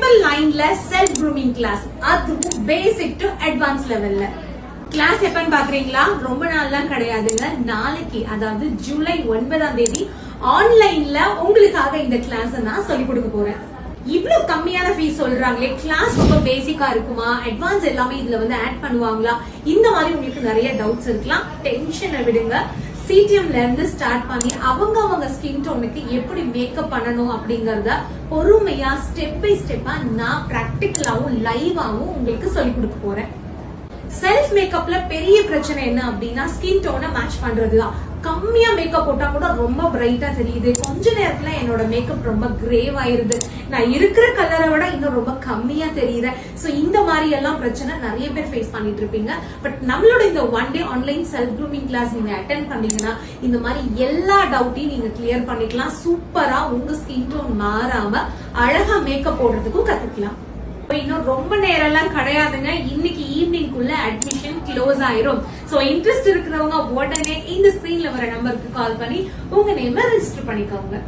Triple 9ல self grooming class, அதுவும் basic to advance லெவல்ல. Class எப்பன்னு பாக்குறீங்களா? ரொம்ப நாள்லாம் கிடையாதுங்க. நாளைக்கு, அதாவது ஜூலை 9 ஆன்லைன்ல உங்களுக்காக இந்த கிளாஸ் நான் சொல்லி கொடுக்க போறேன். இவ்வளவு கம்மியான ஃபீஸ் சொல்றாங்களே, கிளாஸ் ரொம்ப பேசிக்கா இருக்குமா, அட்வான்ஸ் எல்லாமே இதுல வந்து ஆட் பண்ணுவாங்களா, இந்த மாதிரி உங்களுக்கு நிறைய டவுட்ஸ் இருக்கலாம். டென்ஷனை விடுங்க. சிடிஎம்ல இருந்து ஸ்டார்ட் பண்ணி அவங்க ஸ்கின் டோனுக்கு எப்படி மேக்கப் பண்ணணும் அப்படிங்கறத பொறுமையா ஸ்டெப் பை ஸ்டெப்பா நான் பிராக்டிகலாவும் லைவாவும் உங்களுக்கு சொல்லி கொடுக்க போறேன். செல்ஃப் மேக்கப்ல பெரிய பிரச்சனை என்ன அப்படின்னா ஸ்கின் டோனை மேட்ச் பண்றதுதான். கம்மியா மேக்கப் போட்டா கூட ரொம்ப பிரைட்டா தெரியுது, கொஞ்ச நேரத்துல என்னோட மேக்கப் ரொம்ப கிரேவ் ஆயிருது, நான் இருக்கிற கலரை விட இன்னும் ரொம்ப கம்மியா தெரியுது. சோ இந்த மாதிரி எல்லாம் பிரச்சனை நிறைய பேர் ஃபேஸ் பண்ணிட்டு இருப்பீங்க. பட் நம்மளோட இந்த 1 day online self grooming class நீங்க அட்டென்ட் பண்ணீங்கன்னா இந்த மாதிரி எல்லா டவுட்டையும் நீங்க கிளியர் பண்ணிக்கலாம். சூப்பரா உங்க ஸ்கின் டோன் மாறாம அழகா மேக்கப் போடுறதுக்கும் கத்துக்கலாம். இன்னும் ரொம்ப நேரம் எல்லாம் கிடையாதுங்க. இன்னைக்கு ஈவினிங்குள்ள அட்மிஷன் க்ளோஸ் ஆயிரும். சோ இன்ட்ரெஸ்ட் இருக்கிறவங்க உடனே இந்த ஸ்கிரீன்ல வர நம்பருக்கு கால் பண்ணி உங்க நேம் ரெஜிஸ்டர் பண்ணிக்கோங்க.